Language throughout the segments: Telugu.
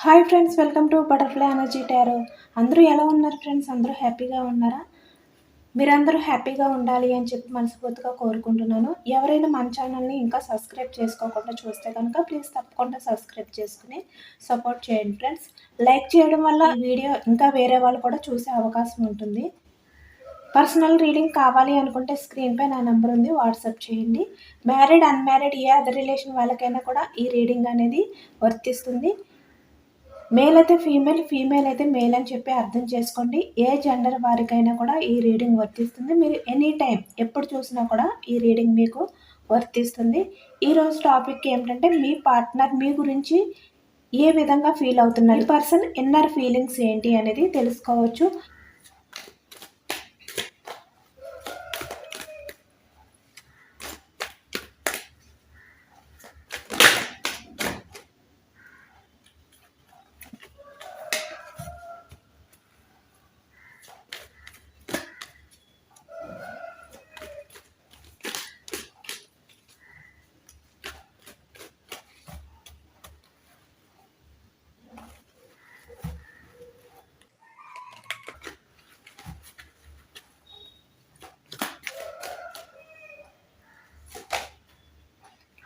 Hi friends, welcome to butterfly energy tarot. అందరూ ఎలా ఉన్నారు ఫ్రెండ్స్? అందరూ హ్యాపీగా ఉన్నారా? మీరందరూ హ్యాపీగా ఉండాలి అని చెప్పి మనస్ఫూర్తిగా కోరుకుంటున్నాను. ఎవరైనా మన ఛానల్ని ఇంకా సబ్స్క్రైబ్ చేసుకోకుండా చూస్తే కనుక ప్లీజ్ తప్పకుండా సబ్స్క్రైబ్ చేసుకుని సపోర్ట్ చేయండి ఫ్రెండ్స్. లైక్ చేయడం వల్ల ఈ వీడియో ఇంకా వేరే వాళ్ళు కూడా చూసే అవకాశం ఉంటుంది. పర్సనల్ రీడింగ్ కావాలి అనుకుంటే స్క్రీన్పై నా నెంబర్ ఉంది, వాట్సాప్ చేయండి. మ్యారీడ్, అన్మ్యారీడ్ ఏ అదర్ రిలేషన్ వాళ్ళకైనా కూడా ఈ రీడింగ్ అనేది వర్తిస్తుంది. మేల్ అయితే ఫీమేల్, ఫీమేల్ అయితే మేల్ అని చెప్పి అర్థం చేసుకోండి. ఏ జెండర్ వారికైనా కూడా ఈ రీడింగ్ వర్తిస్తుంది. మీరు ఎనీ టైం ఎప్పుడు చూసినా కూడా ఈ రీడింగ్ మీకు వర్తిస్తుంది. ఈరోజు టాపిక్ ఏమిటంటే, మీ పార్ట్నర్ మీ గురించి ఏ విధంగా ఫీల్ అవుతున్నారు, ఈ పర్సన్ ఇన్నర్ ఫీలింగ్స్ ఏంటి అనేది తెలుసుకోవచ్చు.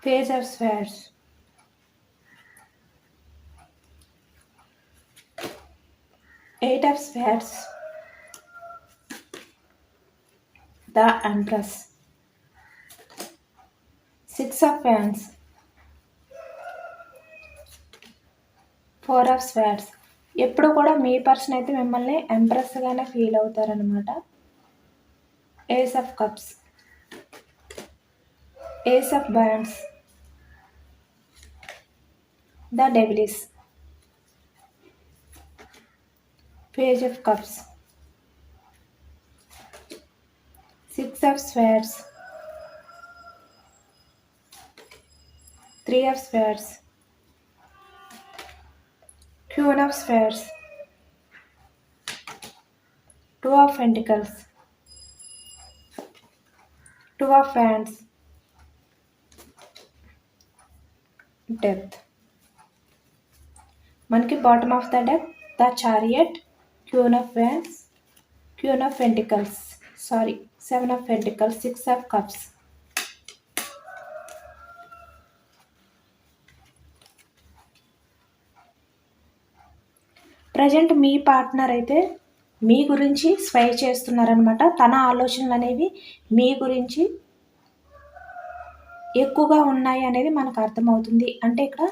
Page of Swords, Eight of Swords, the Empress, Six of Wands, Four of Swords. ఎప్పుడు కూడా మీ పర్సన్ అయితే మిమ్మల్ని ఎంప్రెస్గానే ఫీల్ అవుతారనమాట. Ace of cups, ace of wands, the devil, page of cups, six of swords, three of swords, queen of swords, two of pentacles, two of wands, death. మనకి bottom of the deck the chariot, queen of wands, queen of pentacles, seven of pentacles, six of cups. Present మీ పార్ట్నర్ అయితే మీ గురించి స్వై చేస్తున్నారనమాట. తన ఆలోచనలు అనేవి మీ గురించి ఎక్కువగా ఉన్నాయి అనేది మనకు అర్థమవుతుంది. అంటే ఇక్కడ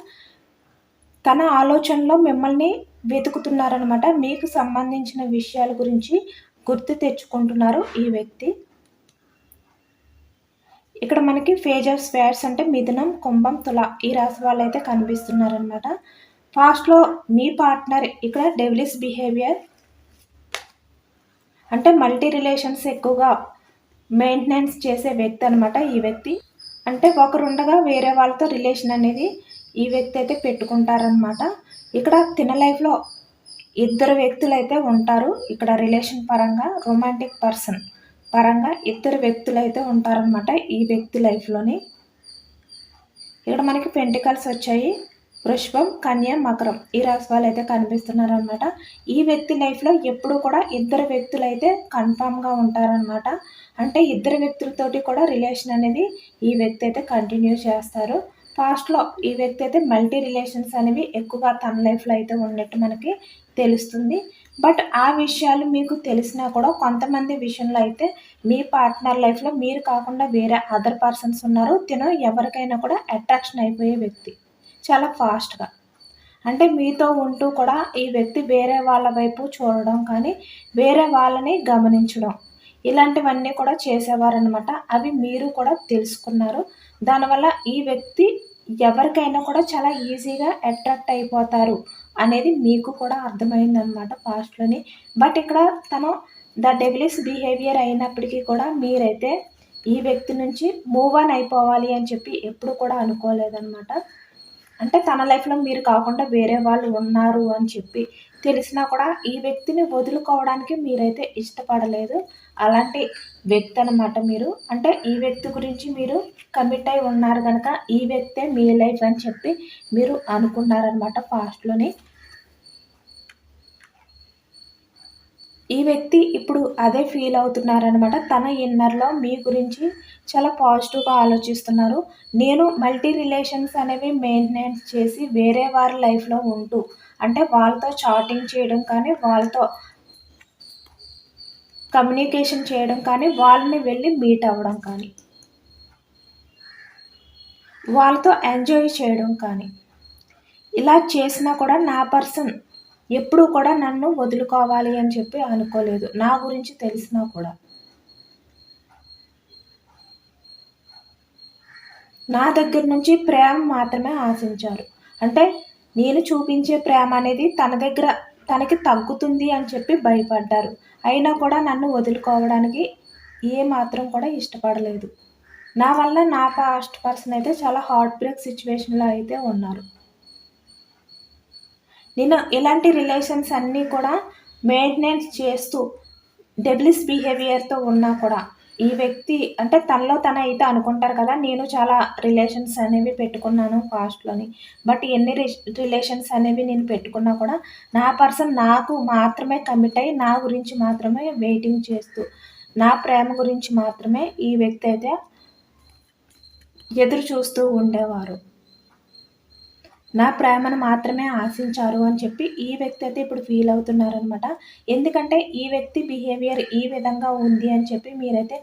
తన ఆలోచనలో మిమ్మల్ని వెతుకుతున్నారనమాట. మీకు సంబంధించిన విషయాల గురించి గుర్తు తెచ్చుకుంటున్నారు ఈ వ్యక్తి. ఇక్కడ మనకి పేజ్ ఆఫ్ స్వార్డ్స్ అంటే మిథునం, కుంభం, తుల ఈ రాశి వాళ్ళు అయితే కనిపిస్తున్నారనమాట. పాస్ట్లో మీ పార్ట్నర్ ఇక్కడ డెవిలిస్ బిహేవియర్ అంటే మల్టీ రిలేషన్స్ ఎక్కువగా మెయింటెనెన్స్ చేసే వ్యక్తి అనమాట ఈ వ్యక్తి. అంటే ఒకరుండగా వేరే వాళ్ళతో రిలేషన్ అనేది ఈ వ్యక్తి అయితే పెట్టుకుంటారనమాట. ఇక్కడ తిన లైఫ్లో ఇద్దరు వ్యక్తులు అయితే ఉంటారు. ఇక్కడ రిలేషన్ పరంగా, రొమాంటిక్ పర్సన్ పరంగా ఇద్దరు వ్యక్తులు అయితే ఉంటారనమాట ఈ వ్యక్తి లైఫ్లోని. ఇక్కడ మనకి పెంటికల్స్ వచ్చాయి. వృషభం, కన్య, మకరం ఈ రాశి వాళ్ళు అయితే కనిపిస్తున్నారనమాట. ఈ వ్యక్తి లైఫ్లో ఎప్పుడు కూడా ఇద్దరు వ్యక్తులు అయితే కన్ఫామ్గా ఉంటారనమాట. అంటే ఇద్దరు వ్యక్తులతోటి కూడా రిలేషన్ అనేది ఈ వ్యక్తి అయితే కంటిన్యూ చేస్తారు. పాస్ట్లో ఈ వ్యక్తి అయితే మల్టీ రిలేషన్స్ అనేవి ఎక్కువగా తన లైఫ్లో అయితే ఉన్నట్టు మనకి తెలుస్తుంది. బట్ ఆ విషయాలు మీకు తెలిసినా కూడా కొంతమంది విషయంలో అయితే మీ పార్ట్నర్ లైఫ్లో మీరు కాకుండా వేరే అదర్ పర్సన్స్ ఉన్నారు. తిను ఎవరికైనా కూడా అట్రాక్షన్ అయిపోయే వ్యక్తి చాలా ఫాస్ట్గా. అంటే మీతో ఉంటూ కూడా ఈ వ్యక్తి వేరే వాళ్ళ వైపు చూడడం కానీ వేరే వాళ్ళని గమనించడం ఇలాంటివన్నీ కూడా చేసేవారనమాట. అవి మీరు కూడా తెలుసుకున్నారు. దానివల్ల ఈ వ్యక్తి ఎవరికైనా కూడా చాలా ఈజీగా అట్రాక్ట్ అయిపోతారు అనేది మీకు కూడా అర్థమైందనమాట పాస్ట్లోని. బట్ ఇక్కడ తను ద డెవిలిస్ బిహేవియర్ అయినప్పటికీ కూడా మీరైతే ఈ వ్యక్తి నుంచి మూవ్ ఆన్ అయిపోవాలి అని చెప్పి ఎప్పుడు కూడా అనుకోలేదన్నమాట. అంటే తన లైఫ్లో మీరు కాకుండా వేరే వాళ్ళు ఉన్నారు అని చెప్పి తెలిసినా కూడా ఈ వ్యక్తిని వదులుకోవడానికి మీరైతే ఇష్టపడలేదు. అలాంటి వ్యక్తి అనమాట మీరు. అంటే ఈ వ్యక్తి గురించి మీరు కమిట్ అయి ఉన్నారు కనుక ఈ వ్యక్తే మీ లైఫ్ అని చెప్పి మీరు అనుకున్నారనమాట పాస్ట్లోని. ఈ వ్యక్తి ఇప్పుడు అదే ఫీల్ అవుతున్నారనమాట. తన ఇన్నర్‌లో మీ గురించి చాలా పాజిటివ్‌గా ఆలోచిస్తున్నారు. నేను మల్టీ రిలేషన్స్ అనేవి మెయింటెనెన్స్ చేసి వేరే వారి లైఫ్‌లో ఉంటూ, అంటే వాళ్ళతో చాటింగ్ చేయడం కానీ, వాళ్ళతో కమ్యూనికేషన్ చేయడం కానీ, వాళ్ళని వెళ్లి మీట్ అవ్వడం కానీ, వాళ్ళతో ఎంజాయ్ చేయడం కానీ, ఇలా చేసినా కూడా నా పర్సన్ ఎప్పుడూ కూడా నన్ను వదులుకోవాలి అని చెప్పి అనుకోలేదు. నా గురించి తెలిసినా కూడా. నా దగ్గర నుంచి ప్రేమ మాత్రమే ఆశించారు. అంటే నేను చూపించే ప్రేమ అనేది తన దగ్గర తనకి తగ్గుతుంది అని చెప్పి భయపడ్డారు. అయినా కూడా నన్ను వదులుకోవడానికి ఏ మాత్రం కూడా ఇష్టపడలేదు. నా వల్ల నా పాస్ట్ పర్సన్ అయితే చాలా హార్ట్ బ్రేక్ సిట్యుయేషన్‌లో అయితే ఉన్నారు. నేను ఇలాంటి రిలేషన్స్ అన్నీ కూడా మెయింటెనెన్స్ చేస్తూ డెవిలిష్ బిహేవియర్‌తో ఉన్నా కూడా, ఈ వ్యక్తి అంటే తనలో తనైతే అనుకుంటారు కదా! నేను చాలా రిలేషన్స్ అనేవి పెట్టుకున్నాను పాస్ట్‌లోని. బట్ ఎన్ని రిలేషన్స్ అనేవి నేను పెట్టుకున్నా కూడా, నా పర్సన్ నాకు మాత్రమే కమిట్ అయ్యి, నా గురించి మాత్రమే వెయిటింగ్ చేస్తూ, నా ప్రేమ గురించి మాత్రమే ఈ వ్యక్తి అయితే ఎదురు చూస్తూ ఉండేవారు. నా ప్రేమను మాత్రమే ఆశించారు అని చెప్పి ఈ వ్యక్తి అయితే ఇప్పుడు ఫీల్ అవుతున్నారనమాట. ఎందుకంటే ఈ వ్యక్తి బిహేవియర్ ఈ విధంగా ఉంది అని చెప్పి మీరైతే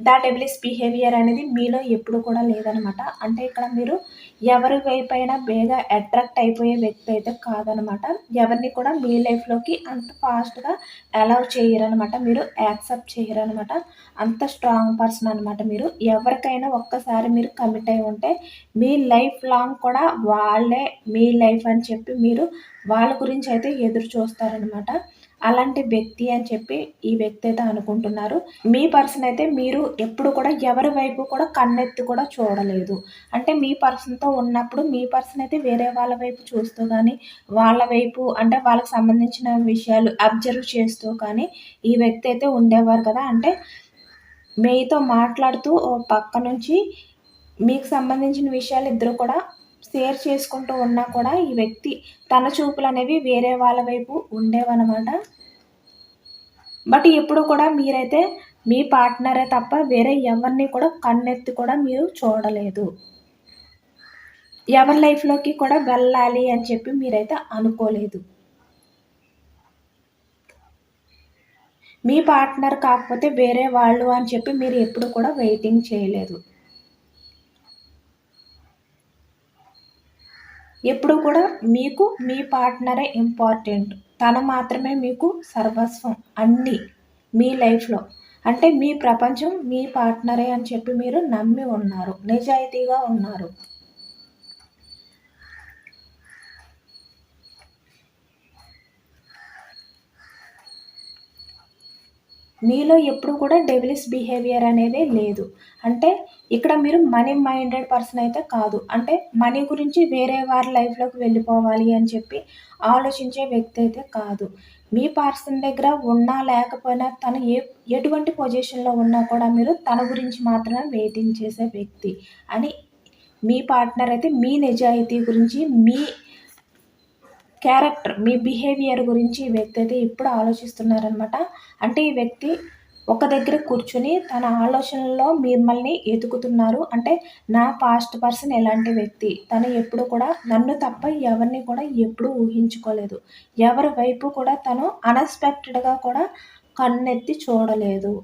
డెవిలిష్ బిహేవియర్ అనేది మీలో ఎప్పుడు కూడా లేదనమాట. అంటే ఇక్కడ మీరు ఎవరి వైపైనా బేగా అట్రాక్ట్ అయిపోయే వ్యక్తి అయితే కాదనమాట. ఎవరిని కూడా మీ లైఫ్‌లోకి అంత ఫాస్ట్‌గా అలౌ చేయరనమాట. మీరు యాక్సెప్ట్ చేయరనమాట. అంత స్ట్రాంగ్ పర్సన్ అనమాట మీరు. ఎవరికైనా ఒక్కసారి మీరు కమిట్ అయ్యి ఉంటే మీ లైఫ్ లాంగ్ కూడా వాళ్ళే మీ లైఫ్ అని చెప్పి మీరు వాళ్ళ గురించి అయితే ఎదురు చూస్తారనమాట. అలాంటి వ్యక్తి అని చెప్పి ఈ వ్యక్తి అయితే అనుకుంటున్నారు. మీ పర్సన్ అయితే మీరు ఎప్పుడు కూడా ఎవరి వైపు కూడా కన్నెత్తి కూడా చూడలేదు. అంటే మీ పర్సన్‌తో ఉన్నప్పుడు మీ పర్సన్ అయితే వేరే వాళ్ళ వైపు చూస్తూ గానీ, వాళ్ళ వైపు అంటే వాళ్ళకి సంబంధించిన విషయాలు అబ్జర్వ్ చేస్తూ కానీ, ఈ వ్యక్తి అయితే ఉండేవారు కదా! అంటే మీతో మాట్లాడుతూ ఓ పక్క నుంచి మీకు సంబంధించిన విషయాలు ఇద్దరు కూడా షేర్ చేసుకుంటూ ఉన్నా కూడా ఈ వ్యక్తి తన చూపులనేవి వేరే వాళ్ళ వైపు ఉండేవనమాట. బట్ ఎప్పుడు కూడా మీరైతే మీ పార్ట్నరే తప్ప వేరే ఎవరిని కూడా కన్నెత్తి కూడా మీరు చూడలేదు. ఎవరి లైఫ్‌లోకి కూడా వెళ్ళాలి అని చెప్పి మీరైతే అనుకోలేదు. మీ పార్ట్నర్ కాకపోతే వేరే వాళ్ళు అని చెప్పి మీరు ఎప్పుడు కూడా వెయిటింగ్ చేయలేదు. ఎప్పుడు కూడా మీకు మీ పార్ట్నరే ఇంపార్టెంట్. తను మాత్రమే మీకు సర్వస్వం అన్నీ మీ లైఫ్‌లో. అంటే మీ ప్రపంచం మీ పార్ట్నరే అని చెప్పి మీరు నమ్మి ఉన్నారు. నిజాయితీగా ఉన్నారు. మీలో ఎప్పుడు కూడా డెవిలిష్ బిహేవియర్ అనేదే లేదు. అంటే ఇక్కడ మీరు మనీ మైండెడ్ పర్సన్ అయితే కాదు. అంటే మనీ గురించి వేరే వారి లైఫ్‌లోకి వెళ్ళిపోవాలి అని చెప్పి ఆలోచించే వ్యక్తి అయితే కాదు. మీ పర్సన్ దగ్గర ఉన్నా లేకపోయినా తను ఎటువంటి పొజిషన్‌లో ఉన్నా కూడా మీరు తన గురించి మాత్రమే వెయిటింగ్ చేసే వ్యక్తి అని మీ పార్ట్నర్ అయితే మీ నిజాయితీ గురించి, మీ క్యారెక్టర్, మీ బిహేవియర్ గురించి ఈ వ్యక్తి అయితే ఇప్పుడు ఆలోచిస్తున్నారనమాట. అంటే ఈ వ్యక్తి ఒక దగ్గర కూర్చొని తన ఆలోచనల్లో మిమ్మల్ని ఎతుకుతున్నారు. అంటే నా పాస్ట్ పర్సన్ ఎలాంటి వ్యక్తి? తను ఎప్పుడు కూడా నన్ను తప్ప ఎవరిని కూడా ఎప్పుడూ ఊహించుకోలేదు. ఎవరి వైపు కూడా తను అన్‌ఎక్స్‌పెక్టెడ్‌గా కూడా కన్నెత్తి చూడలేదు.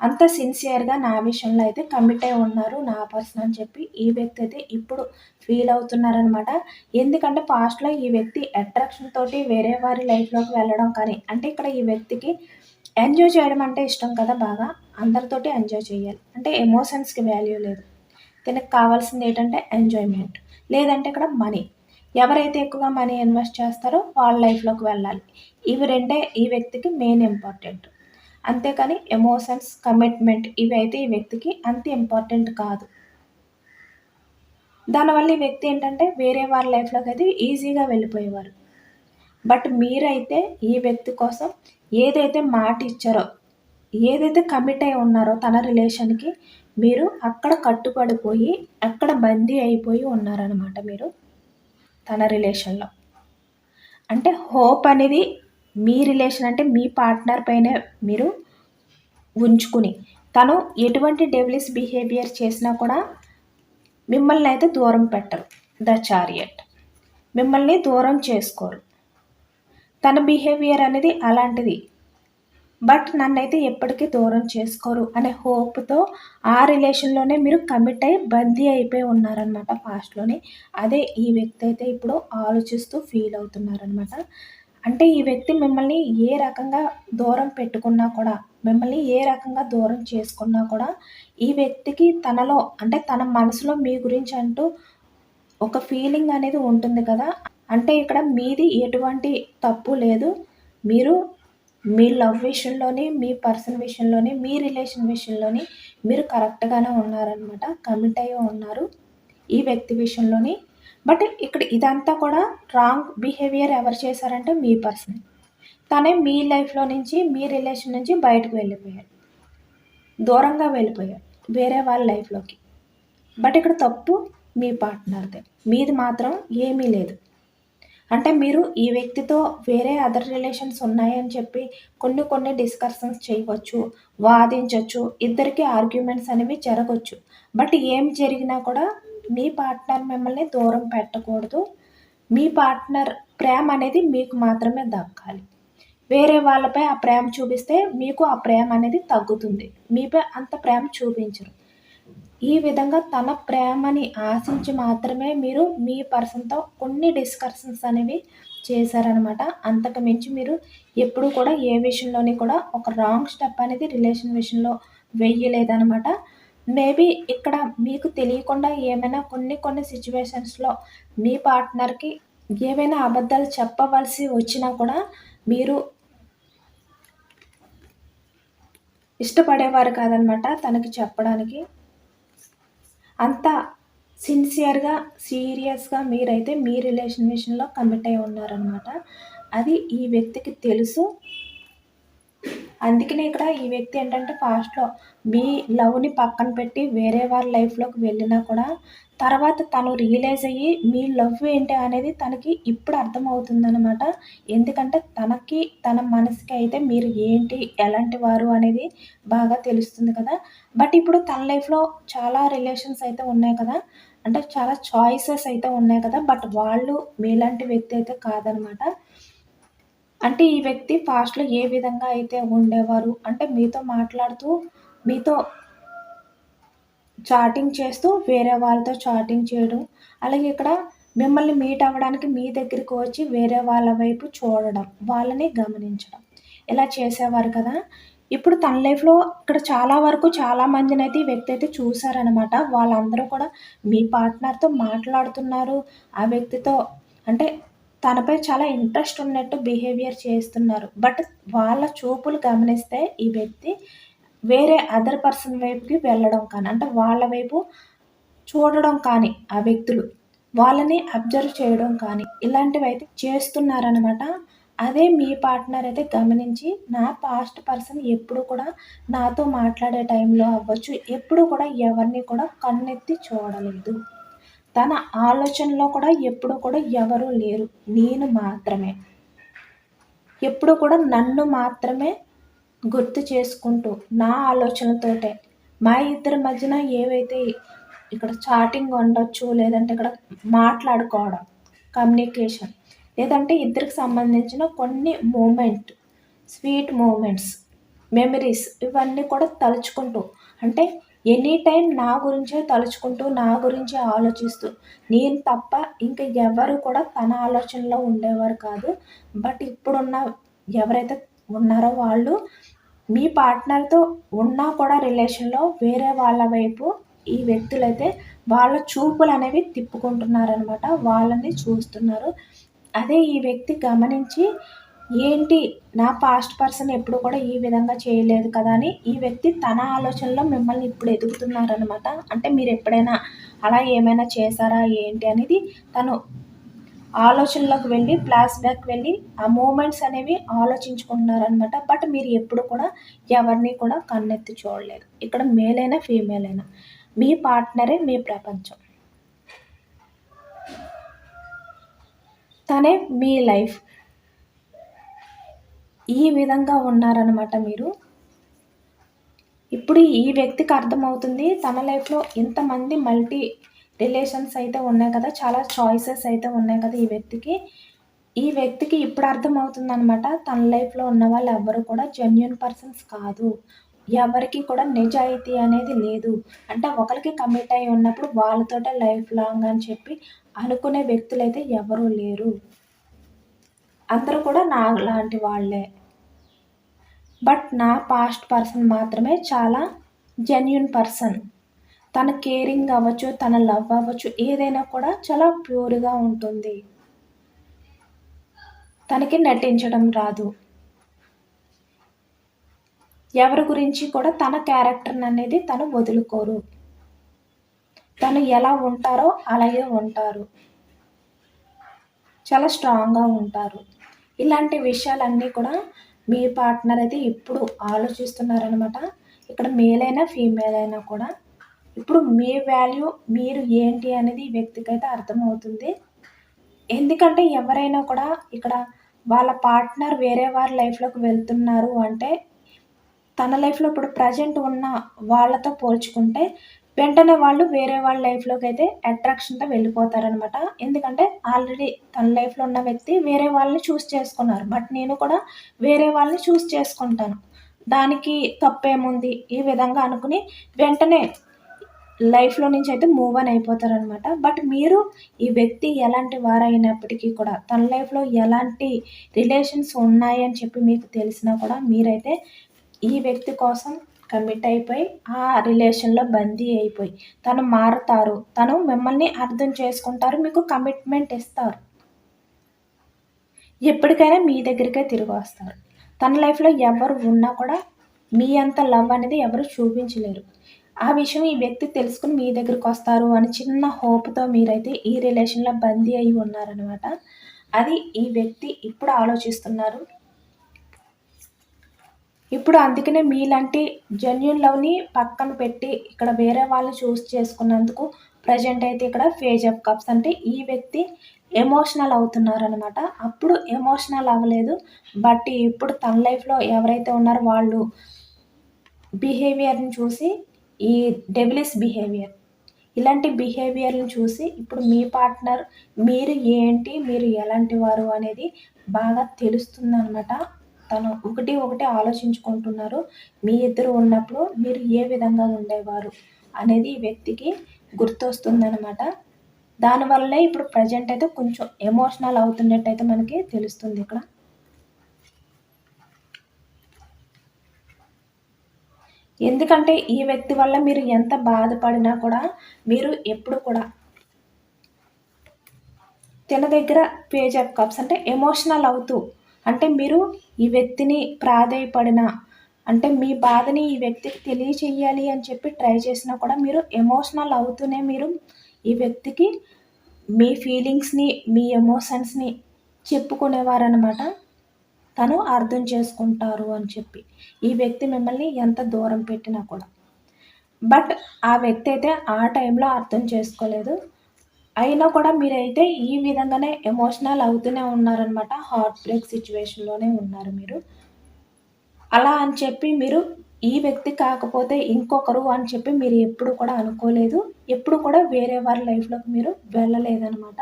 అంత సిన్సియర్‌గా నా విషయంలో అయితే కమిట్ అయి ఉన్నారు నా పర్సన్ అని చెప్పి ఈ వ్యక్తి అయితే ఇప్పుడు ఫీల్ అవుతున్నారనమాట. ఎందుకంటే పాస్ట్‌లో ఈ వ్యక్తి అట్రాక్షన్ తోటి వేరే వారి లైఫ్‌లోకి వెళ్ళడం కానీ, అంటే ఇక్కడ ఈ వ్యక్తికి ఎంజాయ్ చేయడం అంటే ఇష్టం కదా బాగా. అందరితోటి ఎంజాయ్ చేయాలి. అంటే ఎమోషన్స్‌కి వాల్యూ లేదు. తనకి కావాల్సింది ఏంటంటే ఎంజాయ్‌మెంట్. లేదంటే ఇక్కడ మనీ. ఎవరైతే ఎక్కువగా మనీ ఇన్వెస్ట్ చేస్తారో వాళ్ళ లైఫ్‌లోకి వెళ్ళాలి. ఇవి రెండే ఈ వ్యక్తికి మెయిన్ ఇంపార్టెంట్. అంతేకాని ఎమోషన్స్, కమిట్మెంట్ ఇవైతే ఈ వ్యక్తికి అంత ఇంపార్టెంట్ కాదు. దానివల్ల ఈ వ్యక్తి ఏంటంటే వేరే వారి లైఫ్‌లోకి అయితే ఈజీగా వెళ్ళిపోయేవారు. బట్ మీరైతే ఈ వ్యక్తి కోసం ఏదైతే మాట ఇచ్చారో, ఏదైతే కమిట్ అయి ఉన్నారో తన రిలేషన్‌కి మీరు అక్కడ కట్టుబడిపోయి, అక్కడ బందీ అయిపోయి ఉన్నారనమాట మీరు తన రిలేషన్‌లో. అంటే హోప్ అనేది మీ రిలేషన్ అంటే మీ పార్ట్నర్ పైనే మీరు ఉంచుకుని తను ఎటువంటి డెవిలిష్ బిహేవియర్ చేసినా కూడా మిమ్మల్ని అయితే దూరం పెట్టరు. ద చారియట్ మిమ్మల్ని దూరం చేసుకోరు. తన బిహేవియర్ అనేది అలాంటిది. బట్ నన్నైతే ఎప్పటికీ దూరం చేసుకోరు అనే హోప్‌తో ఆ రిలేషన్‌లోనే మీరు కమిట్ అయ్యి బందీ అయిపోయి ఉన్నారనమాట పాస్ట్‌లోనే. అదే ఈ వ్యక్తి అయితే ఇప్పుడు ఆలోచిస్తూ ఫీల్ అవుతున్నారనమాట. అంటే ఈ వ్యక్తి మిమ్మల్ని ఏ రకంగా దూరం పెట్టుకున్నా కూడా, మిమ్మల్ని ఏ రకంగా దూరం చేసుకున్నా కూడా, ఈ వ్యక్తికి తనలో అంటే తన మనసులో మీ గురించి అంటూ ఒక ఫీలింగ్ అనేది ఉంటుంది కదా! అంటే ఇక్కడ మీది ఎటువంటి తప్పు లేదు. మీరు మీ లవ్ విషయంలోని, మీ పర్సన్ విషయంలోని, మీ రిలేషన్ విషయంలోని మీరు కరెక్ట్‌గానే ఉన్నారనమాట. కమిట్ అయ్యి ఉన్నారు ఈ వ్యక్తి విషయంలోని. బట్ ఇక్కడ ఇదంతా కూడా రాంగ్ బిహేవియర్ ఎవరు చేశారంటే మీ పర్సనే. తనే మీ లైఫ్‌లో నుంచి, మీ రిలేషన్ నుంచి బయటకు వెళ్ళిపోయారు. దూరంగా వెళ్ళిపోయారు వేరే వాళ్ళ లైఫ్‌లోకి. బట్ ఇక్కడ తప్పు మీ పార్ట్నర్‌దే. మీది మాత్రం ఏమీ లేదు. అంటే మీరు ఈ వ్యక్తితో వేరే అదర్ రిలేషన్స్ ఉన్నాయని చెప్పి కొన్ని డిస్కషన్స్ చేయవచ్చు, వాదించొచ్చు, ఇద్దరికీ ఆర్గ్యుమెంట్స్ అనేవి జరగొచ్చు. బట్ ఏం జరిగినా కూడా మీ పార్ట్నర్ మిమ్మల్ని దూరం పెట్టకూడదు. మీ పార్ట్నర్ ప్రేమ అనేది మీకు మాత్రమే దక్కాలి. వేరే వాళ్ళపై ఆ ప్రేమ చూపిస్తే మీకు ఆ ప్రేమ అనేది తగ్గుతుంది. మీపై అంత ప్రేమ చూపించరు. ఈ విధంగా తన ప్రేమని ఆశించి మాత్రమే మీరు మీ పర్సన్‌తో కొన్ని డిస్కషన్స్ అనేవి చేశారనమాట. అంతకు మించి మీరు ఎప్పుడు కూడా ఏ విషయంలోని కూడా ఒక రాంగ్ స్టెప్ అనేది రిలేషన్ విషయంలో వెయ్యలేదనమాట. మేబీ ఇక్కడ మీకు తెలియకుండా ఏమైనా కొన్ని సిట్యుయేషన్స్‌లో మీ పార్ట్నర్‌కి ఏవైనా అబద్ధాలు చెప్పవలసి వచ్చినా కూడా మీరు ఇష్టపడేవారు కాదనమాట తనకి చెప్పడానికి. అంత సిన్సియర్‌గా, సీరియస్‌గా మీరైతే మీ రిలేషన్ విషయంలో కమిట్ అయ్యి ఉన్నారనమాట. అది ఈ వ్యక్తికి తెలుసు. అందుకనే ఇక్కడ ఈ వ్యక్తి ఏంటంటే పాస్ట్‌లో మీ లవ్‌ని పక్కన పెట్టి వేరే వాళ్ళ లైఫ్‌లోకి వెళ్ళినా కూడా తర్వాత తను రియలైజ్ అయ్యి మీ లవ్ ఏంటి అనేది తనకి ఇప్పుడు అర్థమవుతుందనమాట. ఎందుకంటే తనకి తన మనసుకి అయితే మీరు ఏంటి, ఎలాంటి వారు అనేది బాగా తెలుస్తుంది కదా! బట్ ఇప్పుడు తన లైఫ్‌లో చాలా రిలేషన్స్ అయితే ఉన్నాయి కదా! అంటే చాలా చాయిసెస్ అయితే ఉన్నాయి కదా! బట్ వాళ్ళు మీలాంటి వ్యక్తి అయితే కాదనమాట. అంటే ఈ వ్యక్తి పాస్ట్‌లో ఏ విధంగా అయితే ఉండేవారు అంటే మీతో మాట్లాడుతూ, మీతో చాటింగ్ చేస్తూ వేరే వాళ్ళతో చాటింగ్ చేయడం. అలాగే ఇక్కడ మిమ్మల్ని మీట్ అవ్వడానికి మీ దగ్గరికి వచ్చి వేరే వాళ్ళ వైపు చూడడం, వాళ్ళని గమనించడం. ఇలా చేసేవారు కదా! ఇప్పుడు తన లైఫ్‌లో ఇక్కడ చాలా వరకు చాలా మందినైతే ఈ వ్యక్తి అయితే చూసారనమాట. వాళ్ళందరూ కూడా మీ పార్ట్నర్‌తో మాట్లాడుతున్నారు. ఆ వ్యక్తితో అంటే తనపై చాలా ఇంట్రెస్ట్ ఉన్నట్టు బిహేవియర్ చేస్తున్నారు. బట్ వాళ్ళ చూపులు గమనిస్తే ఈ వ్యక్తి వేరే అదర్ పర్సన్ వైపుకి వెళ్ళడం కానీ, అంటే వాళ్ళ వైపు చూడడం కానీ ఆ వ్యక్తులు, వాళ్ళని అబ్జర్వ్ చేయడం కానీ, ఇలాంటివైతే చేస్తున్నారనమాట. అదే మీ పార్ట్నర్ అయితే గమనించి, నా పాస్ట్ పర్సన్ ఎప్పుడు కూడా నాతో మాట్లాడే టైంలో అవ్వచ్చు, ఎప్పుడు కూడా ఎవరిని కూడా కన్నెత్తి చూడలేదు. తన ఆలోచనలో కూడా ఎప్పుడు కూడా ఎవరు లేరు. నేను మాత్రమే. ఎప్పుడు కూడా నన్ను మాత్రమే గుర్తు చేసుకుంటూ, నా ఆలోచనలతోటే మా ఇద్దరి మధ్యన ఏవైతే ఇక్కడ చాటింగ్ ఉండొచ్చు, లేదంటే ఇక్కడ మాట్లాడుకోవడం, కమ్యూనికేషన్, లేదంటే ఇద్దరికి సంబంధించిన కొన్ని మూమెంట్, స్వీట్ మూమెంట్స్, మెమరీస్ ఇవన్నీ కూడా తలుచుకుంటూ అంటే ఎనీ టైం నా గురించే తలుచుకుంటూ, నా గురించే ఆలోచిస్తూ, నేను తప్ప ఇంక ఎవరు కూడా తన ఆలోచనలో ఉండేవారు కాదు. బట్ ఇప్పుడున్న ఎవరైతే ఉన్నారో వాళ్ళు మీ పార్ట్నర్‌తో ఉన్నా కూడా రిలేషన్‌లో వేరే వాళ్ళ వైపు ఈ వ్యక్తులైతే వాళ్ళ చూపులనేవి తిప్పుకుంటున్నారనమాట. వాళ్ళని చూస్తున్నారు. అదే ఈ వ్యక్తి గమనించి ఏంటి నా పాస్ట్ పర్సన్ ఎప్పుడు కూడా ఈ విధంగా చేయలేదు కదా! అని ఈ వ్యక్తి తన ఆలోచనలో మిమ్మల్ని ఇప్పుడు ఎదుగుతున్నారనమాట. అంటే మీరెప్పుడైనా అలా ఏమైనా చేశారా ఏంటి అనేది తను ఆలోచనలోకి వెళ్ళి, ఫ్లాష్ బ్యాక్ వెళ్ళి, ఆ మూమెంట్స్ అనేవి ఆలోచించుకుంటున్నారనమాట. బట్ మీరు ఎప్పుడు కూడా ఎవరిని కూడా కన్నెత్తి చూడలేదు. ఇక్కడ మేల్ అయినా, ఫీమేల్ అయినా. మీ పార్ట్నరే మీ ప్రపంచం. తనే మీ లైఫ్. ఈ విధంగా ఉన్నారనమాట మీరు. ఇప్పుడు ఈ వ్యక్తికి అర్థమవుతుంది తన లైఫ్‌లో ఇంతమంది మల్టీ రిలేషన్స్ అయితే ఉన్నాయి కదా! చాలా చాయిసెస్ అయితే ఉన్నాయి కదా! ఈ వ్యక్తికి ఇప్పుడు అర్థమవుతుందనమాట. తన లైఫ్‌లో ఉన్న వాళ్ళు ఎవ్వరు కూడా జెన్యూన్ పర్సన్స్ కాదు. ఎవరికీ కూడా నిజాయితీ అనేది లేదు. అంటే ఒకళ్ళకి కమిట్ అయ్యి ఉన్నప్పుడు వాళ్ళతోటే లైఫ్ లాంగ్ అని చెప్పి అనుకునే వ్యక్తులైతే ఎవరు లేరు. అందరూ కూడా నాలాంటి వాళ్ళే. బట్ నా పాస్ట్ పర్సన్ మాత్రమే చాలా జెన్యూన్ పర్సన్. తన కేరింగ్ అవ్వచ్చు, తన లవ్ అవ్వచ్చు, ఏదైనా కూడా చాలా ప్యూర్‌గా ఉంటుంది. తనకి నటించడం రాదు. ఎవరి గురించి కూడా తన క్యారెక్టర్‌ననేది తను వదులుకోరు. తను ఎలా ఉంటారో అలాగే ఉంటారు. చాలా స్ట్రాంగ్‌గా ఉంటారు. ఇలాంటి విషయాలన్నీ కూడా మీ పార్ట్నర్ అయితే ఇప్పుడు ఆలోచిస్తున్నారనమాట. ఇక్కడ మేల్ అయినా, ఫీమేల్ అయినా కూడా. ఇప్పుడు మీ వాల్యూ మీరు ఏంటి అనేది ఈ వ్యక్తికైతే అర్థమవుతుంది. ఎందుకంటే ఎవరైనా కూడా ఇక్కడ వాళ్ళ పార్ట్నర్ వేరే వారి లైఫ్‌లోకి వెళ్తున్నారు అంటే, తన లైఫ్‌లో ఇప్పుడు ప్రెజెంట్ ఉన్న వాళ్ళతో పోల్చుకుంటే, వెంటనే వాళ్ళు వేరే వాళ్ళ లైఫ్‌లోకైతే అట్రాక్షన్‌తో వెళ్ళిపోతారనమాట. ఎందుకంటే ఆల్రెడీ తన లైఫ్‌లో ఉన్న వ్యక్తి వేరే వాళ్ళని చూజ్ చేసుకున్నారు. బట్ నేను కూడా వేరే వాళ్ళని చూజ్ చేసుకుంటాను. దానికి తప్పేముంది? ఈ విధంగా అనుకుని వెంటనే లైఫ్‌లో నుంచయితే మూవ్ ఆన్ అయిపోతారనమాట. బట్ మీరు ఈ వ్యక్తి ఎలాంటి వారైనప్పటికీ కూడా తన లైఫ్‌లో ఎలాంటి రిలేషన్స్ ఉన్నాయని చెప్పి మీకు తెలిసినా కూడా మీరైతే ఈ వ్యక్తి కోసం కమిట్ అయిపోయి, ఆ రిలేషన్‌లో బందీ అయిపోయి, తను మారతారు. తను మిమ్మల్ని అర్థం చేసుకుంటారు. మీకు కమిట్మెంట్ ఇస్తారు. ఎప్పటికైనా మీ దగ్గరికే తిరిగొస్తారు. తన లైఫ్‌లో ఎవరు ఉన్నా కూడా మీ అంత లవ్ అనేది ఎవరు చూపించలేరు. ఆ విషయం ఈ వ్యక్తి తెలుసుకొని మీ దగ్గరకొస్తారు అని చిన్న హోప్‌తో మీరైతే ఈ రిలేషన్‌లో బందీ అయ్యి ఉన్నారనమాట. అది ఈ వ్యక్తి ఇప్పుడు ఆలోచిస్తున్నారు. ఇప్పుడు అందుకనే మీలాంటి జెన్యూన్ లవ్‌ని పక్కన పెట్టి ఇక్కడ వేరే వాళ్ళని చూజ్ చేసుకున్నందుకు ప్రెజెంట్ అయితే ఇక్కడ పేజ్ ఆఫ్ కప్స్ అంటే ఈ వ్యక్తి ఎమోషనల్ అవుతున్నారనమాట. అప్పుడు ఎమోషనల్ అవ్వలేదు. బట్ ఇప్పుడు తన లైఫ్‌లో ఎవరైతే ఉన్నారో వాళ్ళు బిహేవియర్‌ని చూసి ఈ డెవిలిష్ బిహేవియర్. ఇలాంటి బిహేవియర్‌ని చూసి ఇప్పుడు మీ పార్ట్నర్ మీరు ఏంటి? మీరు ఎలాంటి వారు? అనేది బాగా తెలుస్తుందనమాట. తను ఒకటి ఒకటి ఆలోచించుకుంటున్నారు. మీ ఇద్దరు ఉన్నప్పుడు మీరు ఏ విధంగా ఉండేవారు? అనేది ఈ వ్యక్తికి గుర్తొస్తుందనమాట. దానివల్లే ఇప్పుడు ప్రెజెంట్ అయితే కొంచెం ఎమోషనల్ అవుతున్నట్టయితే మనకి తెలుస్తుంది ఇక్కడ. ఎందుకంటే ఈ వ్యక్తి వల్ల మీరు ఎంత బాధపడినా కూడా మీరు ఎప్పుడు కూడా తన దగ్గర పేజ్ ఆఫ్ కప్స్ అంటే ఎమోషనల్ అవుతూ అంటే మీరు ఈ వ్యక్తిని ప్రాధేయపడిన అంటే మీ బాధని ఈ వ్యక్తికి తెలియచేయాలి అని చెప్పి ట్రై చేసినా కూడా మీరు ఎమోషనల్ అవుతూనే మీరు ఈ వ్యక్తికి మీ ఫీలింగ్స్‌ని, మీ ఎమోషన్స్‌ని చెప్పుకునేవారనమాట. తను అర్థం చేసుకుంటారు అని చెప్పి. ఈ వ్యక్తి మిమ్మల్ని ఎంత దూరం పెట్టినా కూడా. బట్ ఆ వ్యక్తి అయితే ఆ టైంలో అర్థం చేసుకోలేదు. అయినా కూడా మీరైతే ఈ విధంగానే ఎమోషనల్ అవుతూనే ఉన్నారనమాట. హార్ట్ బ్రేక్ సిట్యుయేషన్‌లోనే ఉన్నారు మీరు. అలా అని చెప్పి మీరు ఈ వ్యక్తి కాకపోతే ఇంకొకరు అని చెప్పి మీరు ఎప్పుడు కూడా అనుకోలేదు. ఎప్పుడు కూడా వేరే వారి లైఫ్‌లోకి మీరు వెళ్ళలేదనమాట.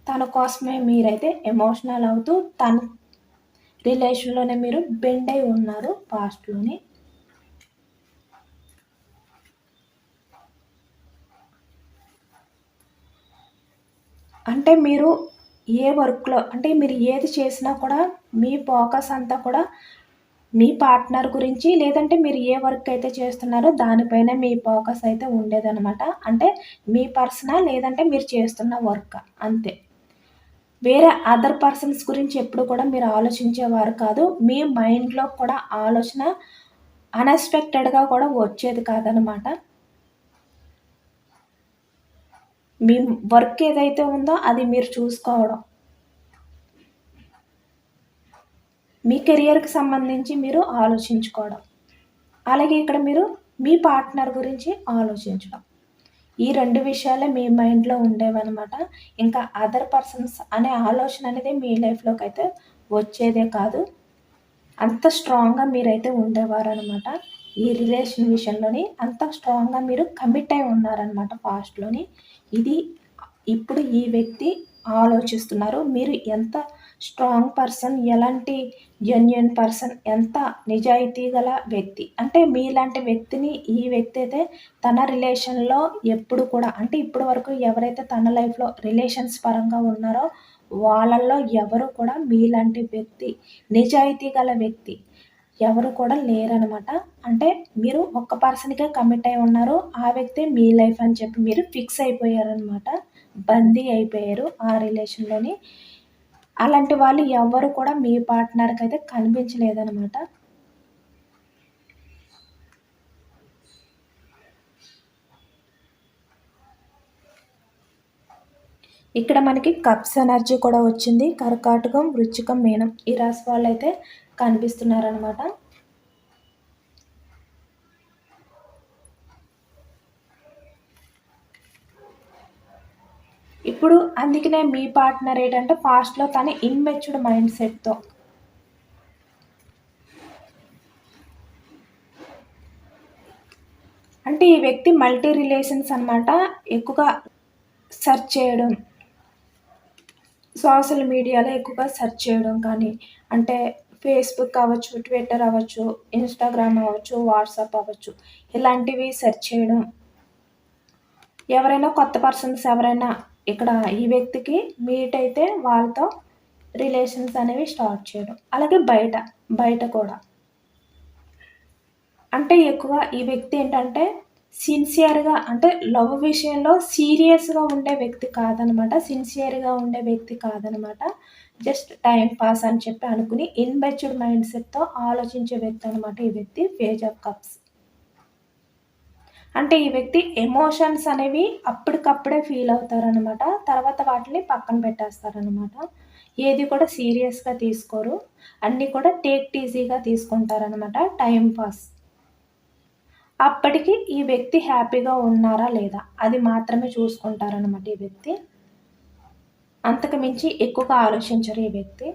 తన కోసమే మీరైతే ఎమోషనల్ అవుతూ తన రిలేషన్‌లోనే మీరు బెండ్ అయి ఉన్నారు పాస్ట్‌లోని. అంటే మీరు ఏ వర్క్‌లో అంటే మీరు ఏది చేసినా కూడా మీ ఫోకస్ అంతా కూడా మీ పార్ట్నర్ గురించి లేదంటే మీరు ఏ వర్క్ అయితే చేస్తున్నారో దానిపైనే మీ ఫోకస్ అయితే ఉండేదనమాట. అంటే మీ పర్సనా? లేదంటే మీరు చేస్తున్న వర్కా? అంతే. వేరే అదర్ పర్సన్స్ గురించి ఎప్పుడు కూడా మీరు ఆలోచించేవారు కాదు. మీ మైండ్‌లో కూడా ఆలోచన అన్‌ఎక్స్‌పెక్టెడ్‌గా కూడా వచ్చేది కాదనమాట. మీ వర్క్ ఏదైతే ఉందో అది మీరు చూసుకోవడం. మీ కెరియర్‌కి సంబంధించి మీరు ఆలోచించుకోవడం. అలాగే ఇక్కడ మీరు మీ పార్ట్నర్ గురించి ఆలోచించడం. ఈ 2 విషయాలే మీ మైండ్‌లో ఉండేవనమాట. ఇంకా అదర్ పర్సన్స్ అనే ఆలోచన అనేది మీ లైఫ్‌లోకైతే వచ్చేదే కాదు. అంత స్ట్రాంగ్గా మీరైతే ఉండేవారనమాట. ఈ రిలేషన్ విషయంలోని అంత స్ట్రాంగ్గా మీరు కమిట్ అయి ఉన్నారనమాట పాస్ట్‌లోని. ఇది ఇప్పుడు ఈ వ్యక్తి ఆలోచిస్తున్నారు. మీరు ఎంత స్ట్రాంగ్ పర్సన్, ఎలాంటి జెన్యూన్ పర్సన్, ఎంత నిజాయితీ గల వ్యక్తి. అంటే మీలాంటి వ్యక్తిని ఈ వ్యక్తి అయితే తన రిలేషన్‌లో ఎప్పుడు కూడా అంటే ఇప్పటి వరకు ఎవరైతే తన లైఫ్‌లో రిలేషన్స్ పరంగా ఉన్నారో వాళ్ళల్లో ఎవరు కూడా మీలాంటి వ్యక్తి, నిజాయితీ గల వ్యక్తి ఎవరు కూడా లేరనమాట. అంటే మీరు ఒక్క పర్సన్‌కే కమిట్ అయి ఉన్నారు. ఆ వ్యక్తే మీ లైఫ్ అని చెప్పి మీరు ఫిక్స్ అయిపోయారనమాట. బందీ అయిపోయారు ఆ రిలేషన్‌లోని. అలాంటి వాళ్ళు ఎవ్వరు కూడా మీ పార్ట్నర్‌కైతే కనిపించలేదనమాట. ఇక్కడ మనకి కప్స్ ఎనర్జీ కూడా వచ్చింది. కర్కాటకం, వృశ్చికం, మీనం ఈ రాశి వాళ్ళైతే కనిపిస్తున్నారనమాట. ఇప్పుడు అందుకనే మీ పార్ట్నర్ ఏంటంటే పాస్ట్‌లో తను ఇమ్మెచ్యూర్డ్ మైండ్ సెట్‌తో అంటే ఈ వ్యక్తి మల్టీ రిలేషన్స్ అనమాట. ఎక్కువగా సెర్చ్ చేయడం, సోషల్ మీడియాలో ఎక్కువగా సెర్చ్ చేయడం కానీ, అంటే ఫేస్‌బుక్ అవ్వచ్చు, ట్విట్టర్ అవ్వచ్చు, ఇన్‌స్టాగ్రామ్ అవ్వచ్చు, వాట్సాప్ అవ్వచ్చు, ఇలాంటివి సెర్చ్ చేయడం. ఎవరైనా కొత్త పర్సన్స్ ఎవరైనా ఇక్కడ ఈ వ్యక్తికి మీట్ అయితే వాళ్ళతో రిలేషన్స్ అనేవి స్టార్ట్ చేయడం. అలాగే బయట కూడా. అంటే ఎక్కువ ఈ వ్యక్తి ఏంటంటే సిన్సియర్‌గా అంటే లవ్ విషయంలో సీరియస్‌గా ఉండే వ్యక్తి కాదనమాట. సిన్సియర్‌గా ఉండే వ్యక్తి కాదనమాట. జస్ట్ టైమ్ పాస్ అని చెప్పి అనుకుని ఇన్‌మెచ్యూర్డ్ మైండ్ సెట్‌తో ఆలోచించే వ్యక్తి అనమాట ఈ వ్యక్తి. Page of cups. అంటే ఈ వ్యక్తి ఎమోషన్స్ అనేవి అప్పటికప్పుడే ఫీల్ అవుతారనమాట. తర్వాత వాటిని పక్కన పెట్టేస్తారనమాట. ఏది కూడా సీరియస్‌గా తీసుకోరు. అన్నీ కూడా టేక్ ఇట్ ఈజీగా తీసుకుంటారనమాట. Time pass. అప్పటికి ఈ వ్యక్తి హ్యాపీగా ఉన్నారా లేదా? అది మాత్రమే చూసుకుంటారనమాట ఈ వ్యక్తి. అంతకు మించి ఎక్కువగా ఆలోచించరు ఈ వ్యక్తి.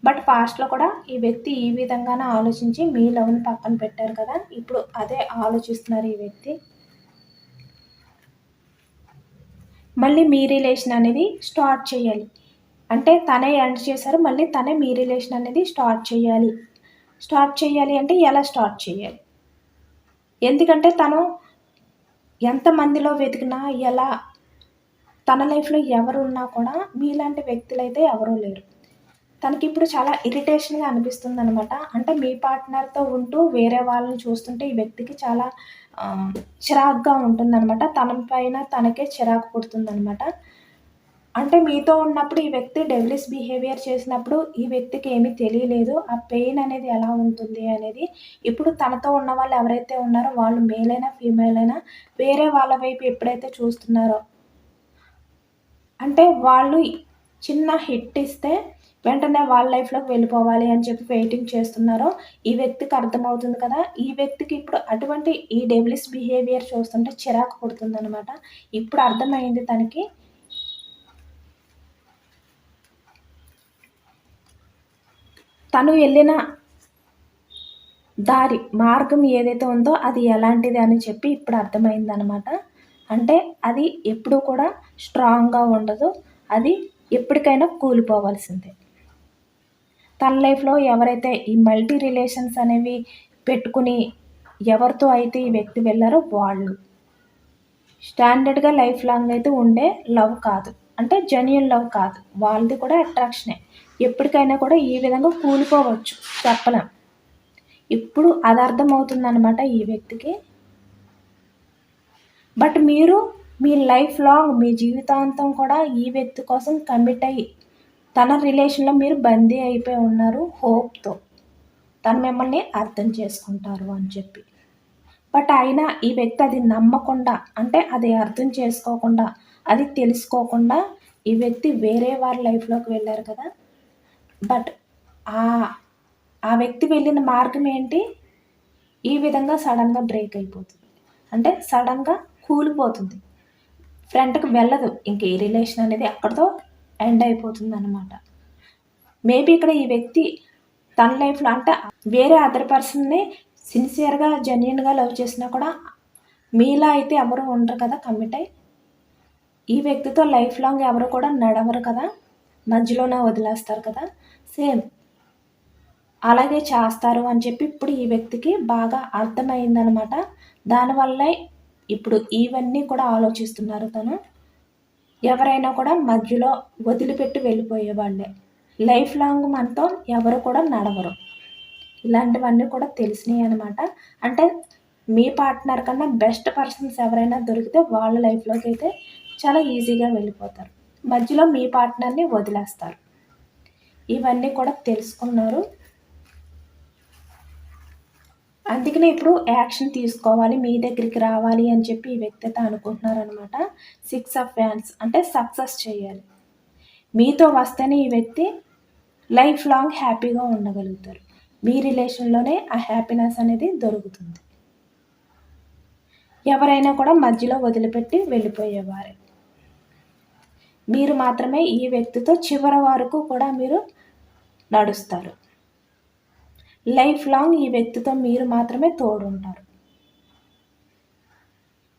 బట్ పాస్ట్‌లో కూడా ఈ వ్యక్తి ఈ విధంగానే ఆలోచించి మీ లవ్‌ని పక్కన పెట్టారు కదా! ఇప్పుడు అదే ఆలోచిస్తున్నారు ఈ వ్యక్తి. మళ్ళీ మీ రిలేషన్ అనేది స్టార్ట్ చేయాలి. అంటే తనే ఎండ్ చేశారు. మళ్ళీ తనే మీ రిలేషన్ అనేది స్టార్ట్ చేయాలి. స్టార్ట్ చేయాలి అంటే ఎలా స్టార్ట్ చేయాలి? ఎందుకంటే తను ఎంతమందిలో వెతికినా ఎలా తన లైఫ్‌లో ఎవరున్నా కూడా మీలాంటి వ్యక్తులైతే ఎవరూ లేరు. తనకిప్పుడు చాలా ఇరిటేషన్‌గా అనిపిస్తుందనమాట. అంటే మీ పార్ట్నర్‌తో ఉంటూ వేరే వాళ్ళని చూస్తుంటే ఈ వ్యక్తికి చాలా చిరాకుగా ఉంటుందనమాట. తన పైన తనకే చిరాకు పుడుతుందనమాట. అంటే మీతో ఉన్నప్పుడు ఈ వ్యక్తి డెవిలిష్ బిహేవియర్ చేసినప్పుడు ఈ వ్యక్తికి ఏమీ తెలియలేదు. ఆ పెయిన్ అనేది ఎలా ఉంటుంది అనేది. ఇప్పుడు తనతో ఉన్న వాళ్ళు ఎవరైతే ఉన్నారో వాళ్ళు మేల్ అయినా, ఫీమేల్ అయినా వేరే వాళ్ళ వైపు ఎప్పుడైతే చూస్తున్నారో అంటే వాళ్ళు చిన్న హిట్ ఇస్తే వెంటనే వాళ్ళ లైఫ్‌లోకి వెళ్ళిపోవాలి అని చెప్పి వెయిటింగ్ చేస్తున్నారో ఈ వ్యక్తికి అర్థమవుతుంది కదా! ఈ వ్యక్తికి ఇప్పుడు అటువంటి ఈ డెవిలిష్ బిహేవియర్ చూస్తుంటే చిరాకు పుడుతుందనమాట. ఇప్పుడు అర్థమైంది తనకి. తను వెళ్ళిన మార్గం ఏదైతే ఉందో అది ఎలాంటిది అని చెప్పి ఇప్పుడు అర్థమైందనమాట. అంటే అది ఎప్పుడూ కూడా స్ట్రాంగ్‌గా ఉండదు. అది ఎప్పటికైనా కూలిపోవాల్సిందే. తన లైఫ్‌లో ఎవరైతే ఈ మల్టీ రిలేషన్స్ అనేవి పెట్టుకుని ఎవరితో అయితే ఈ వ్యక్తి వెళ్లారో వాళ్ళు. స్టాండర్డ్‌గా లైఫ్ లాంగ్ అయితే ఉండే లవ్ కాదు. అంటే జెన్యూన్ లవ్ కాదు. వాళ్ళది కూడా అట్రాక్షనే. ఎప్పటికైనా కూడా ఈ విధంగా కూలిపోవచ్చు. చెప్పలేం. ఇప్పుడు అది అర్థమవుతుందనమాట ఈ వ్యక్తికి. బట్ మీరు మీ లైఫ్ లాంగ్ మీ జీవితాంతం కూడా ఈ వ్యక్తి కోసం కమిట్ అయ్యి తన రిలేషన్‌లో మీరు బందీ అయిపోయి ఉన్నారు హోప్‌తో. తను మిమ్మల్ని అర్థం చేసుకుంటారు అని చెప్పి. బట్ అయినా ఈ వ్యక్తి అది నమ్మకుండా అంటే అది అర్థం చేసుకోకుండా, అది తెలుసుకోకుండా ఈ వ్యక్తి వేరే వారి లైఫ్‌లోకి వెళ్లారు కదా! బట్ ఆహ్, ఆ వ్యక్తి వెళ్ళిన మార్గం ఏంటి? ఈ విధంగా సడెన్‌గా బ్రేక్ అయిపోతుంది. అంటే సడెన్‌గా కూలిపోతుంది. ఫ్రంట్‌కి వెళ్ళదు. ఇంక ఈ రిలేషన్ అనేది అక్కడితో ఎండ్ అయిపోతుందనమాట. మేబీ ఇక్కడ ఈ వ్యక్తి తన లైఫ్లో అంటే వేరే అదర్ పర్సన్ని సిన్సియర్గా జెన్యున్గా లవ్ చేసినా కూడా మీలా అయితే ఎవరు ఉండరు కదా కమిట్ అయ్యి. ఈ వ్యక్తితో లైఫ్ లాంగ్ ఎవరు కూడా నడవరు కదా, మధ్యలోనే వదిలేస్తారు కదా. సేమ్ అలాగే చేస్తారు అని చెప్పి ఇప్పుడు ఈ వ్యక్తికి బాగా అర్థమైందనమాట. దానివల్లే ఇప్పుడు ఇవన్నీ కూడా ఆలోచిస్తున్నారు తను. ఎవరైనా కూడా మధ్యలో వదిలిపెట్టి వెళ్ళిపోయేవాళ్ళే. లైఫ్ లాంగ్ మనతో ఎవరు కూడా నడవరు. ఇలాంటివన్నీ కూడా తెలిసినాయి అనమాట. అంటే మీ పార్ట్నర్ కన్నా బెస్ట్ పర్సన్స్ ఎవరైనా దొరికితే వాళ్ళ లైఫ్లోకి అయితే చాలా ఈజీగా వెళ్ళిపోతారు. మధ్యలో మీ పార్ట్నర్ని వదిలేస్తారు. ఇవన్నీ కూడా తెలుసుకున్నారు. అందుకనే ఇప్పుడు యాక్షన్ తీసుకోవాలి, మీ దగ్గరికి రావాలి అని చెప్పి ఈ వ్యక్తి అయితే అనుకుంటున్నారనమాట. 6 ఆఫ్ వ్యాండ్స్ అంటే సక్సెస్ చేయాలి. మీతో వస్తేనే ఈ వ్యక్తి లైఫ్ లాంగ్ హ్యాపీగా ఉండగలుగుతారు. మీ రిలేషన్లోనే ఆ హ్యాపీనెస్ అనేది దొరుకుతుంది. ఎవరైనా కూడా మధ్యలో వదిలిపెట్టి వెళ్ళిపోయేవారే. మీరు మాత్రమే ఈ వ్యక్తితో చివరి వరకు కూడా మీరు నడుస్తారు. లైఫ్ లాంగ్ ఈ వ్యక్తితో మీరు మాత్రమే తోడుంటారు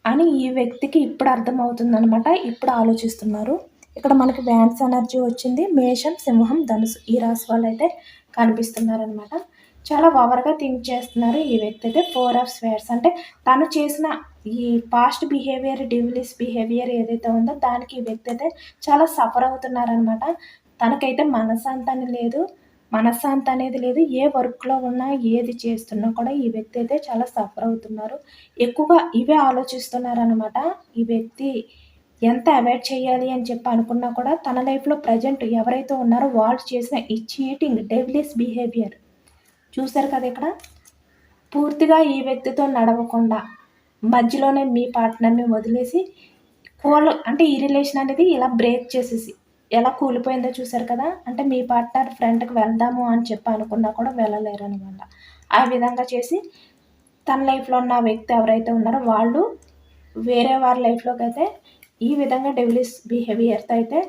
అని ఈ వ్యక్తికి ఇప్పుడు అర్థమవుతుందనమాట. ఇప్పుడు ఆలోచిస్తున్నారు. ఇక్కడ మనకి వ్యాన్స్ ఎనర్జీ వచ్చింది. మేషం, సింహం, ధనుసు ఈ రాశి వాళ్ళు అయితే కనిపిస్తున్నారనమాట. చాలా ఓవర్గా థింక్ చేస్తున్నారు ఈ వ్యక్తి అయితే. 4 ఆఫ్ స్వేర్స్ అంటే తను చేసిన ఈ పాస్ట్ బిహేవియర్, డివిలిస్ బిహేవియర్ ఏదైతే ఉందో దానికి ఈ వ్యక్తి అయితే చాలా సఫర్ అవుతున్నారనమాట. తనకైతే మనశ్శాంతి అనేది లేదు. ఏ వర్క్లో ఉన్నా, ఏది చేస్తున్నా కూడా ఈ వ్యక్తి అయితే చాలా సఫర్ అవుతున్నారు. ఎక్కువగా ఇవే ఆలోచిస్తున్నారనమాట. ఈ వ్యక్తి ఎంత అవాయిడ్ చేయాలి అని చెప్పి అనుకున్నా కూడా తన లైఫ్లో ప్రజెంట్ ఎవరైతే ఉన్నారో వాళ్ళు చేసిన ఈ చీటింగ్, డెవిలిస్ బిహేవియర్ చూశారు కదా. ఇక్కడ పూర్తిగా ఈ వ్యక్తితో నడవకుండా మధ్యలోనే మీ పార్ట్నర్ని వదిలేసి అంటే ఈ రిలేషన్ అనేది ఇలా బ్రేక్ చేసేసి ఎలా కూలిపోయిందో చూశారు కదా. అంటే మీ పార్ట్నర్ ఫ్రెండ్కి వెళ్దాము అని చెప్పి అనుకున్నా కూడా వెళ్ళలేరు అనమాట. ఆ విధంగా చేసి తన లైఫ్లో ఉన్న వ్యక్తి ఎవరైతే ఉన్నారో వాళ్ళు వేరే వారి లైఫ్లోకి అయితే ఈ విధంగా డెవిలిస్ బిహేవియర్తో అయితే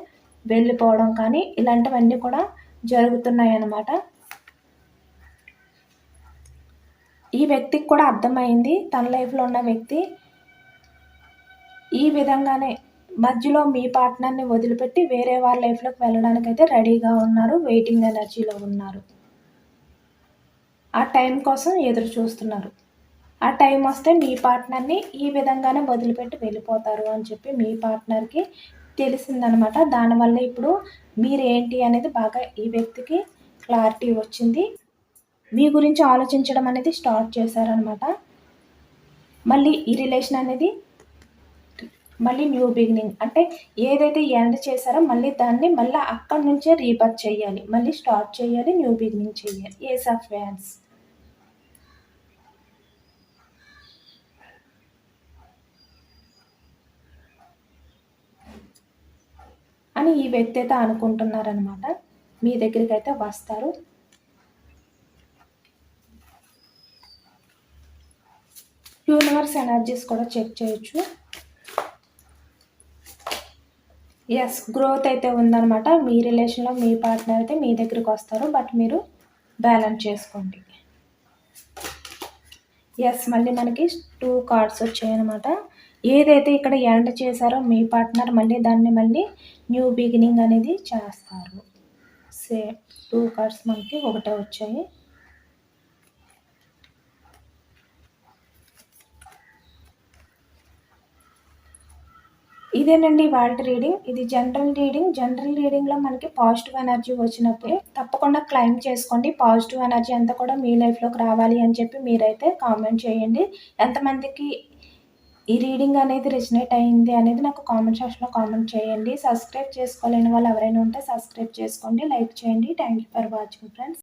వెళ్ళిపోవడం కానీ ఇలాంటివన్నీ కూడా జరుగుతున్నాయి అన్నమాట. ఈ వ్యక్తికి కూడా అర్థమైంది తన లైఫ్లో ఉన్న వ్యక్తి ఈ విధంగానే మధ్యలో మీ పార్ట్నర్ని వదిలిపెట్టి వేరే వాళ్ళ లైఫ్లోకి వెళ్ళడానికైతే రెడీగా ఉన్నారు, వెయిటింగ్ ఎనర్జీలో ఉన్నారు. ఆ టైం కోసం ఎదురు చూస్తున్నారు. ఆ టైం వస్తే మీ పార్ట్నర్ని ఈ విధంగానే వదిలిపెట్టి వెళ్ళిపోతారు అని చెప్పి మీ పార్ట్నర్కి తెలిసిందనమాట. దానివల్ల ఇప్పుడు మీరేంటి అనేది బాగా ఈ వ్యక్తికి క్లారిటీ వచ్చింది. మీ గురించి ఆలోచించడం అనేది స్టార్ట్ చేశారనమాట. మళ్ళీ ఈ రిలేషన్ అనేది మళ్ళీ న్యూ బిగినింగ్ అంటే ఏదైతే ఎండ్ చేశారో మళ్ళీ దాన్ని మళ్ళీ అక్కడి నుంచే రీబర్త్ చేయాలి, మళ్ళీ స్టార్ట్ చేయాలి, న్యూ బిగినింగ్ చేయాలి. ఏస్ ఆఫ్ వ్యాండ్స్ అని ఈ వ్యక్తి అయితే అనుకుంటున్నారనమాట. మీ దగ్గరికి అయితే వస్తారు. యూనివర్స్ ఎనర్జీస్ కూడా చెక్ చేయొచ్చు. ఎస్, గ్రోత్ అయితే ఉందన్నమాట. మీ రిలేషన్లో మీ పార్ట్నర్ అయితే మీ దగ్గరికి వస్తారు, బట్ మీరు బ్యాలెన్స్ చేసుకోండి. ఎస్, మళ్ళీ మనకి 2 కార్డ్స్ వచ్చాయన్నమాట. ఏదైతే ఇక్కడ ఎండ్ చేశారో మీ పార్ట్నర్ మళ్ళీ న్యూ బిగినింగ్ అనేది చేస్తారు. సేమ్ 2 కార్డ్స్ మనకి ఒకటే వచ్చాయి. ఇదేనండి వాళ్ళ రీడింగ్. ఇది జనరల్ రీడింగ్లో మనకి పాజిటివ్ ఎనర్జీ వచ్చినప్పుడు తప్పకుండా క్లైమ్ చేసుకోండి. పాజిటివ్ ఎనర్జీ అంతా కూడా మీ లైఫ్లోకి రావాలి అని చెప్పి మీరైతే కామెంట్ చేయండి. ఎంతమందికి ఈ రీడింగ్ అనేది రెసినేట్ అయింది అనేది నాకు కామెంట్ సెక్షన్లో కామెంట్ చేయండి. సబ్స్క్రైబ్ చేసుకోలేని వాళ్ళు ఎవరైనా ఉంటే సబ్స్క్రైబ్ చేసుకోండి, లైక్ చేయండి. Thank you for watching friends.